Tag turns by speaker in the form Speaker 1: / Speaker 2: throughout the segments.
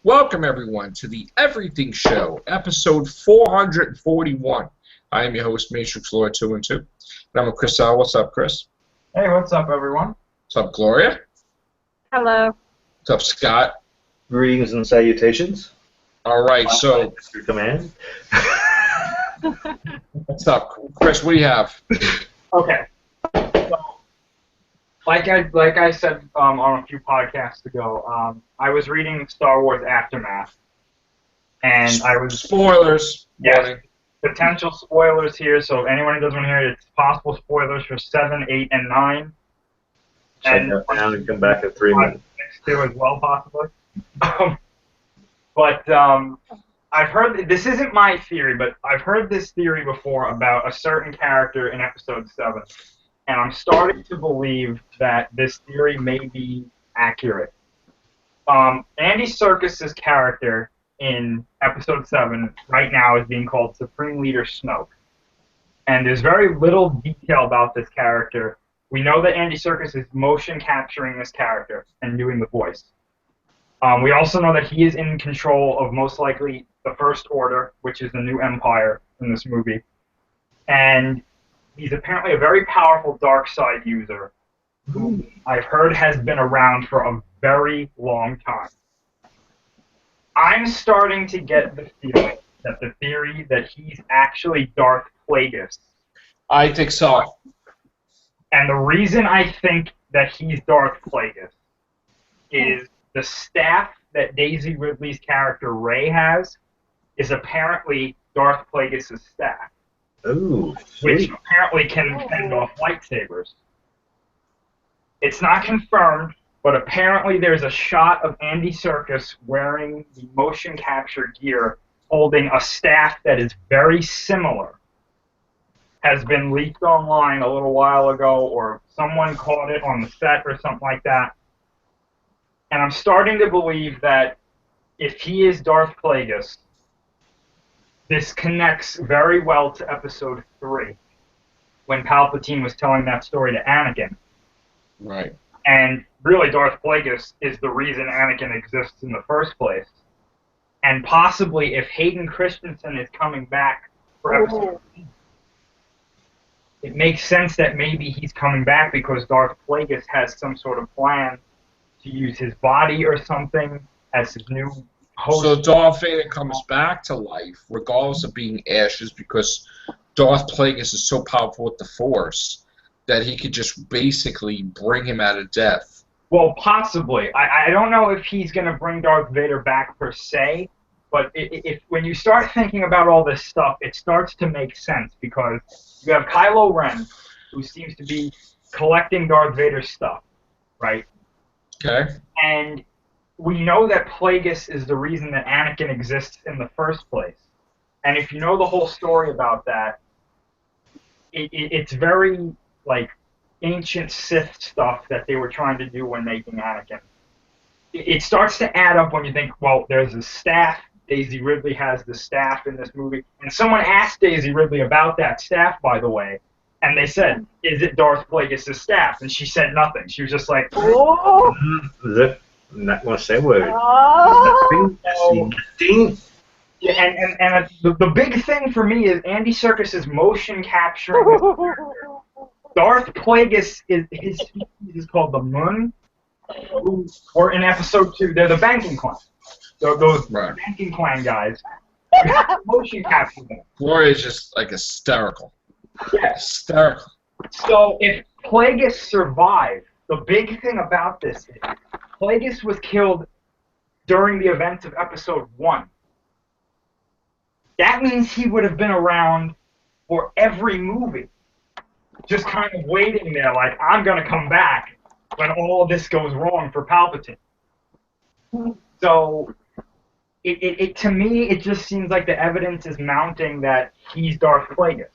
Speaker 1: Welcome, everyone, to the Everything Show, episode 441. I am your host, Matrix Lord 212, and I'm with Chris L. What's up, Chris?
Speaker 2: Hey, what's up, everyone?
Speaker 1: What's up, Gloria?
Speaker 3: Hello.
Speaker 1: What's up, Scott?
Speaker 4: Greetings and salutations.
Speaker 1: All right, so
Speaker 4: Your command.
Speaker 1: what's up, Chris? What do you have?
Speaker 2: Okay. So, like I said on a few podcasts ago, I was reading Star Wars Aftermath, and I was
Speaker 1: Spoilers.
Speaker 2: yes, potential spoilers here. So if anyone who doesn't want to hear it, it's possible spoilers for 7, 8, and 9.
Speaker 4: Check that down and come back in 3 minutes.
Speaker 2: 6 too, as well, possibly. But I've heard, this isn't my theory, but I've heard this theory before about a certain character in Episode 7, and I'm starting to believe that this theory may be accurate. Andy Serkis's character in Episode 7 right now is being called Supreme Leader Snoke, and there's very little detail about this character. We know that Andy Serkis is motion capturing this character and doing the voice. We also know that he is in control of most likely the First Order, which is the new Empire in this movie. And he's apparently a very powerful dark side user who I've heard has been around for a very long time. I'm starting to get the feeling that the theory that he's actually Darth Plagueis.
Speaker 1: I think so.
Speaker 2: And the reason I think that he's Darth Plagueis is the staff that Daisy Ridley's character Rey has is apparently Darth Plagueis' staff.
Speaker 4: Ooh,
Speaker 2: Which
Speaker 4: sweet.
Speaker 2: apparently can fend off lightsabers. It's not confirmed, but apparently there's a shot of Andy Serkis wearing the motion capture gear holding a staff that is very similar. Has been leaked online a little while ago, or someone caught it on the set or something like that. And I'm starting to believe that if he is Darth Plagueis, this connects very well to Episode 3, when Palpatine was telling that story to Anakin.
Speaker 1: Right.
Speaker 2: And really, Darth Plagueis is the reason Anakin exists in the first place. And possibly, if Hayden Christensen is coming back for Episode 3, it makes sense that maybe he's coming back because Darth Plagueis has some sort of plan to use his body or something as his new host.
Speaker 1: So Darth Vader comes back to life, regardless of being ashes, because Darth Plagueis is so powerful with the Force that he could just basically bring him out of death.
Speaker 2: Well, possibly. I don't know if he's going to bring Darth Vader back per se, but if when you start thinking about all this stuff, it starts to make sense because you have Kylo Ren, who seems to be collecting Darth Vader's stuff, right?
Speaker 1: Okay.
Speaker 2: And we know that Plagueis is the reason that Anakin exists in the first place. And if you know the whole story about that, it's very, like, ancient Sith stuff that they were trying to do when making Anakin. It starts to add up when you think, well, there's a staff. Daisy Ridley has the staff in this movie. And someone asked Daisy Ridley about that staff, by the way, and they said, is it Darth Plagueis' staff? And she said nothing. She was just like,
Speaker 3: Oh.
Speaker 4: I'm not going to say a word.
Speaker 3: Oh.
Speaker 4: Nothing.
Speaker 2: yeah, and the big thing for me is Andy Serkis' motion capturing this character. Darth Plagueis, his species is called the Mun, or in Episode 2, they're the banking clan. Those
Speaker 1: Right.
Speaker 2: banking clan guys. Motion capture them.
Speaker 1: Gloria's just like hysterical.
Speaker 2: Yes.
Speaker 1: Hysterical.
Speaker 2: So if Plagueis survived, the big thing about this is Plagueis was killed during the events of Episode 1. That means he would have been around for every movie. Just kind of waiting there like, I'm going to come back when all of this goes wrong for Palpatine. So, to me, it just seems like the evidence is mounting that he's Darth Plagueis.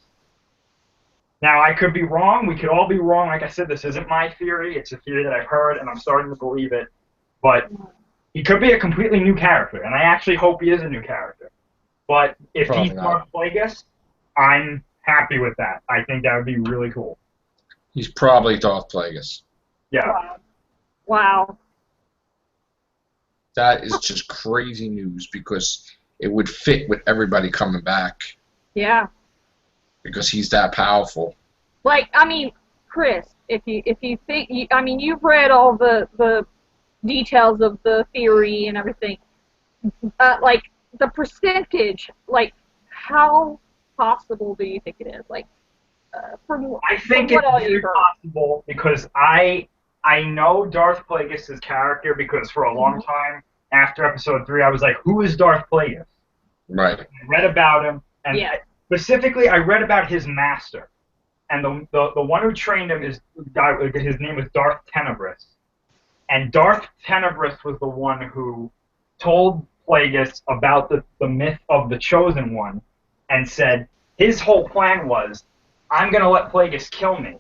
Speaker 2: Now, I could be wrong. We could all be wrong. Like I said, this isn't my theory. It's a theory that I've heard, and I'm starting to believe it. But he could be a completely new character, and I actually hope he is a new character. But if
Speaker 1: Probably
Speaker 2: he's
Speaker 1: not.
Speaker 2: Darth Plagueis, I'm happy with that. I think that would be really cool.
Speaker 1: He's probably Darth Plagueis.
Speaker 2: Yeah.
Speaker 3: Wow.
Speaker 1: That is just crazy news because it would fit with everybody coming back
Speaker 3: Yeah.
Speaker 1: because he's that powerful.
Speaker 3: Like, I mean, Chris, if you think, I mean, you've read all the details of the theory and everything. Like, the percentage, like, how possible do you think it is? Like,
Speaker 2: I think it's very possible because I know Darth Plagueis' character because for a long time after Episode 3 I was like, who is Darth Plagueis?
Speaker 1: Right.
Speaker 2: I read about him, and
Speaker 3: Yeah.
Speaker 2: specifically I read about his master, and the one who trained him is his name is Darth Tenebris, and Darth Tenebris was the one who told Plagueis about the myth of the Chosen One, and said his whole plan was, I'm going to let Plagueis kill me.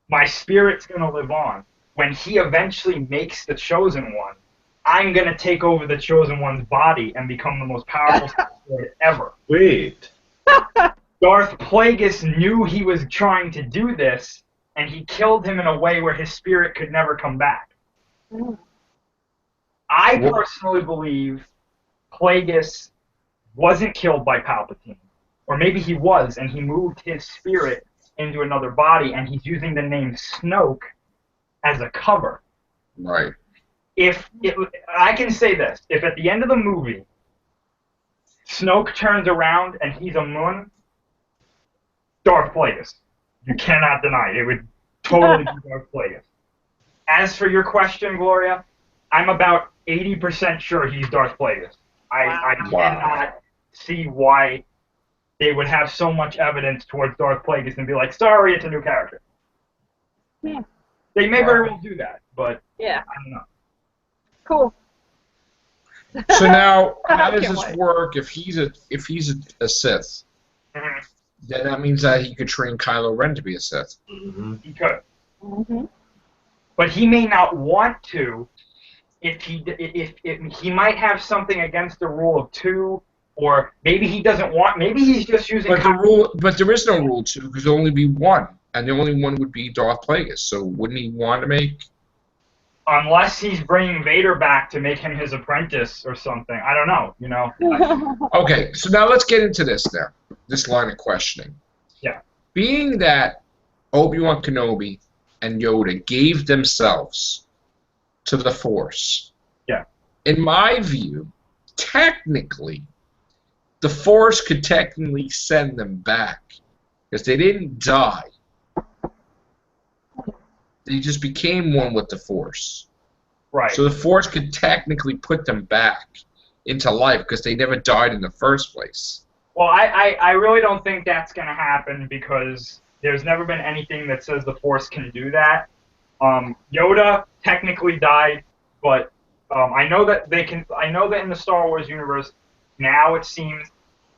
Speaker 2: My spirit's going to live on. When he eventually makes the Chosen One, I'm going to take over the Chosen One's body and become the most powerful spirit ever.
Speaker 4: Sweet.
Speaker 2: Darth Plagueis knew he was trying to do this, and he killed him in a way where his spirit could never come back. I personally believe Plagueis wasn't killed by Palpatine. Or maybe he was, and he moved his spirit into another body, and he's using the name Snoke as a cover.
Speaker 1: Right.
Speaker 2: I can say this, if at the end of the movie, Snoke turns around and he's a Moon, Darth Plagueis. You cannot deny it. It would totally be Darth Plagueis. As for your question, Gloria, I'm about 80% sure he's Darth Plagueis. I cannot see why they would have so much evidence towards Darth Plagueis and be like, sorry, it's a new character.
Speaker 3: Yeah.
Speaker 2: They may very well do that, but
Speaker 3: Yeah.
Speaker 2: I don't know.
Speaker 3: Cool.
Speaker 1: So now, how
Speaker 3: I
Speaker 1: does
Speaker 3: can't
Speaker 1: this
Speaker 3: wait.
Speaker 1: work? If he's a Sith,
Speaker 2: Mhm.
Speaker 1: then that means that he could train Kylo Ren to be a Sith.
Speaker 4: Mm-hmm.
Speaker 2: He could.
Speaker 3: Mm-hmm.
Speaker 2: But he may not want to if he might have something against the rule of 2, or maybe he doesn't want, maybe he's just using
Speaker 1: But there is no rule 2 because there only be one, and the only one would be Darth Plagueis. So wouldn't he want to make?
Speaker 2: unless he's bringing Vader back to make him his apprentice or something. I don't know, you know.
Speaker 1: Okay, so now let's get into this now. This line of questioning.
Speaker 2: Yeah.
Speaker 1: Being that Obi-Wan Kenobi and Yoda gave themselves to the Force.
Speaker 2: Yeah.
Speaker 1: In my view, technically, the Force could technically send them back because they didn't die. They just became one with the Force.
Speaker 2: Right.
Speaker 1: So the Force could technically put them back into life because they never died in the first place.
Speaker 2: Well, I really don't think that's going to happen because there's never been anything that says the Force can do that. Yoda technically died, but I know that they can. I know that in the Star Wars universe now it seems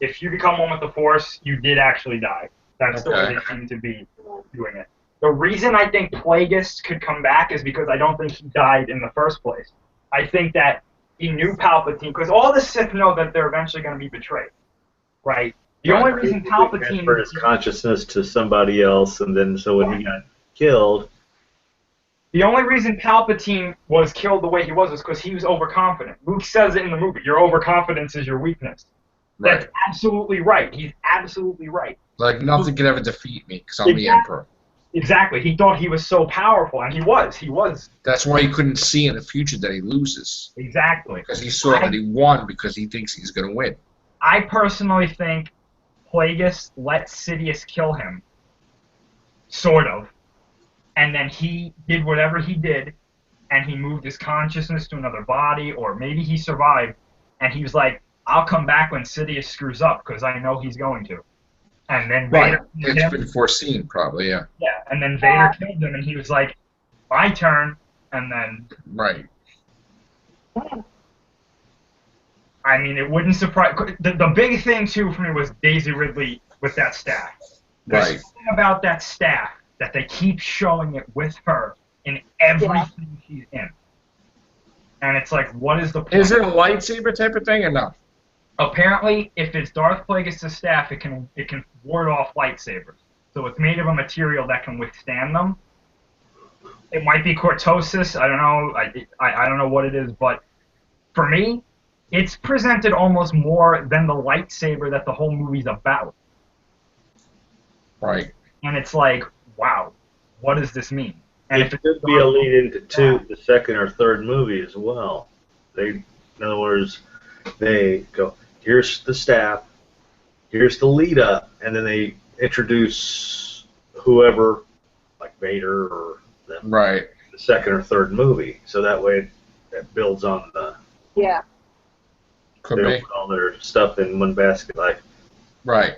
Speaker 2: if you become one with the Force, you did actually die. That's the way they seem to be doing it. The reason I think Plagueis could come back is because I don't think he died in the first place. I think that he knew Palpatine, because all the Sith know that they're eventually going to be betrayed, right? The only reason Palpatine
Speaker 4: transferred his consciousness to somebody else, and then so when he got killed,
Speaker 2: the only reason Palpatine was killed the way he was because he was overconfident. Luke says it in the movie. Your overconfidence is your weakness.
Speaker 1: Right.
Speaker 2: That's absolutely right. He's absolutely right.
Speaker 1: Like nothing can ever defeat me because I'm the Emperor.
Speaker 2: Exactly. He thought he was so powerful, and he was. He was.
Speaker 1: That's why he couldn't see in the future that he loses.
Speaker 2: Exactly.
Speaker 1: Because he saw that he won because he thinks he's going to win.
Speaker 2: I personally think Plagueis let Sidious kill him, sort of, and then he did whatever he did, and he moved his consciousness to another body, or maybe he survived, and he was like, I'll come back when Sidious screws up, because I know he's going to. And then Vader killed
Speaker 1: It's
Speaker 2: him.
Speaker 1: been foreseen, probably, yeah.
Speaker 2: Yeah, and then Vader killed him, and he was like, my turn, and then...
Speaker 1: Right.
Speaker 2: I mean, it wouldn't surprise... The big thing, too, for me was Daisy Ridley with that staff. There's
Speaker 1: Right.
Speaker 2: something about that staff that they keep showing it with her in everything she's in. And it's like, what is the point?
Speaker 1: Is it a lightsaber type of thing or no?
Speaker 2: Apparently, if it's Darth Plagueis' staff, it can ward off lightsabers. So it's made of a material that can withstand them. It might be cortosis. I don't know. I don't know what it is, but for me, it's presented almost more than the lightsaber that the whole movie's about.
Speaker 1: Right.
Speaker 2: And it's like, wow, what does this mean? And
Speaker 4: It could be a lead into the second or third movie as well. In other words, they go, here's the staff, here's the lead up, and then they introduce whoever, like Vader or them,
Speaker 1: Right.
Speaker 4: the second or third movie. So that way that builds on the.
Speaker 3: Yeah.
Speaker 1: Could
Speaker 4: They
Speaker 1: be.
Speaker 4: don't put all their stuff in one basket like
Speaker 1: Right.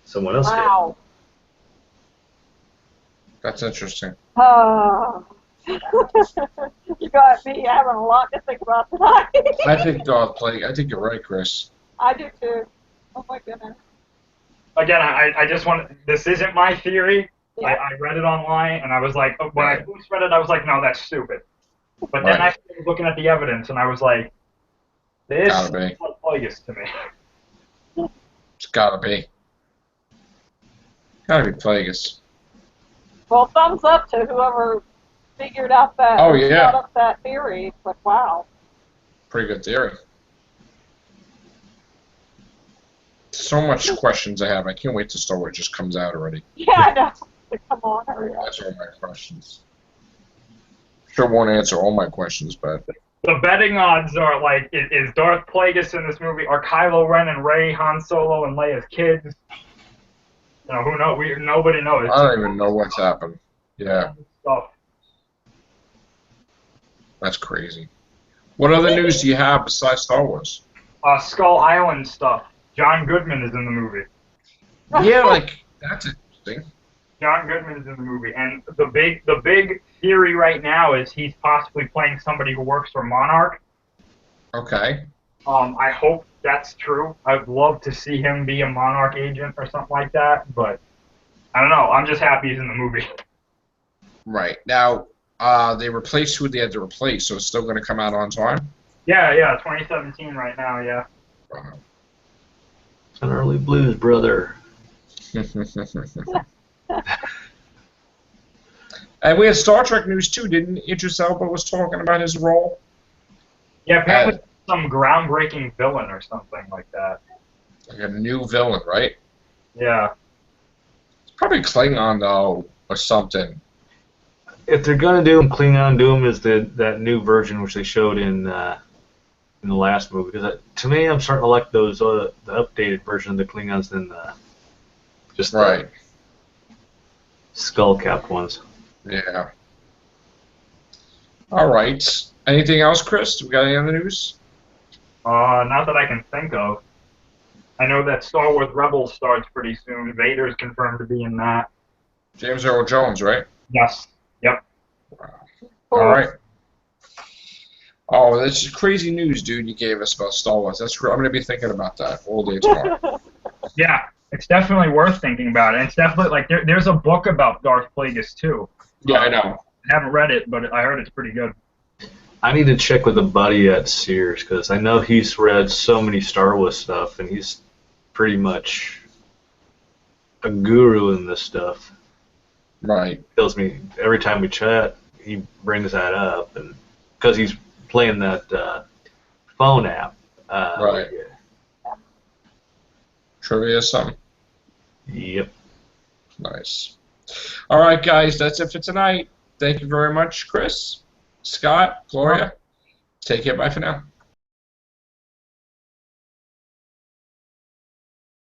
Speaker 4: someone else
Speaker 3: Wow.
Speaker 1: That's interesting.
Speaker 3: Oh. You got me having a lot to think about tonight.
Speaker 1: I think Darth Plagueis. I think you're right, Chris.
Speaker 3: I do too. Oh my goodness.
Speaker 2: again, I just want this isn't my theory.
Speaker 3: Yeah.
Speaker 2: I read it online and I was like, when I first read it, I was like, no, that's stupid. But then I started looking at the evidence and I was like, this
Speaker 1: Gotta be.
Speaker 2: is like Plagueis to me.
Speaker 1: It's gotta be. Gotta be Plagueis.
Speaker 3: Well, thumbs up to whoever figured out that.
Speaker 1: Oh, yeah.
Speaker 3: Thought up that theory. It's like, wow.
Speaker 1: Pretty good theory. So much questions I have. I can't wait till Star Wars just comes out already.
Speaker 3: Yeah, I know. Come on, hurry up.
Speaker 1: That's all my questions. Sure won't answer all my questions, but
Speaker 2: The betting odds are like, is Darth Plagueis in this movie? Are Kylo Ren and Rey, Han Solo, and Leia's kids? You know, who knows? Nobody knows.
Speaker 1: I don't even know what's happened. Yeah,
Speaker 2: Stuff.
Speaker 1: that's crazy. What other news do you have besides Star Wars?
Speaker 2: Skull Island stuff. John Goodman is in the movie.
Speaker 1: Yeah, like, that's interesting.
Speaker 2: John Goodman is in the movie, and the big theory right now is he's possibly playing somebody who works for Monarch.
Speaker 1: Okay.
Speaker 2: I hope that's true. I'd love to see him be a Monarch agent or something like that, but I don't know. I'm just happy he's in the movie.
Speaker 1: Right. Now, they replaced who they had to replace, so it's still going to come out on time?
Speaker 2: Yeah, 2017 right now, yeah.
Speaker 1: Wow.
Speaker 4: An early blues brother.
Speaker 1: And we had Star Trek news, too. Didn't Idris Elba was talking about his role?
Speaker 2: Yeah, apparently some groundbreaking villain or something like that.
Speaker 1: Like a new villain, right?
Speaker 2: Yeah.
Speaker 1: It's probably Klingon, though, or something.
Speaker 4: If they're gonna do him, Klingon, do him as that new version which they showed in the last movie. Because to me, I'm starting to like those the updated version of the Klingons than just the skull-capped ones.
Speaker 1: Yeah. All right. Anything else, Chris? Do we got any other news?
Speaker 2: Not that I can think of. I know that Star Wars Rebels starts pretty soon. Vader's confirmed to be in that.
Speaker 1: James Earl Jones, right?
Speaker 2: Yes. Yep.
Speaker 1: All right. Oh, that's crazy news, dude, you gave us about Star Wars. I'm going to be thinking about that all day tomorrow.
Speaker 2: Yeah, it's definitely worth thinking about. And it's definitely, like, there's a book about Darth Plagueis, too.
Speaker 1: Yeah, I know.
Speaker 2: I haven't read it, but I heard it's pretty good.
Speaker 4: I need to check with a buddy at Sears because I know he's read so many Star Wars stuff and he's pretty much a guru in this stuff.
Speaker 1: Right.
Speaker 4: He tells me every time we chat, he brings that up, and because he's playing that phone app.
Speaker 1: Right. Trivia or something.
Speaker 4: Yep.
Speaker 1: Nice. All right, guys, that's it for tonight. Thank you very much, Chris, Scott, Gloria. Take care. Bye for now.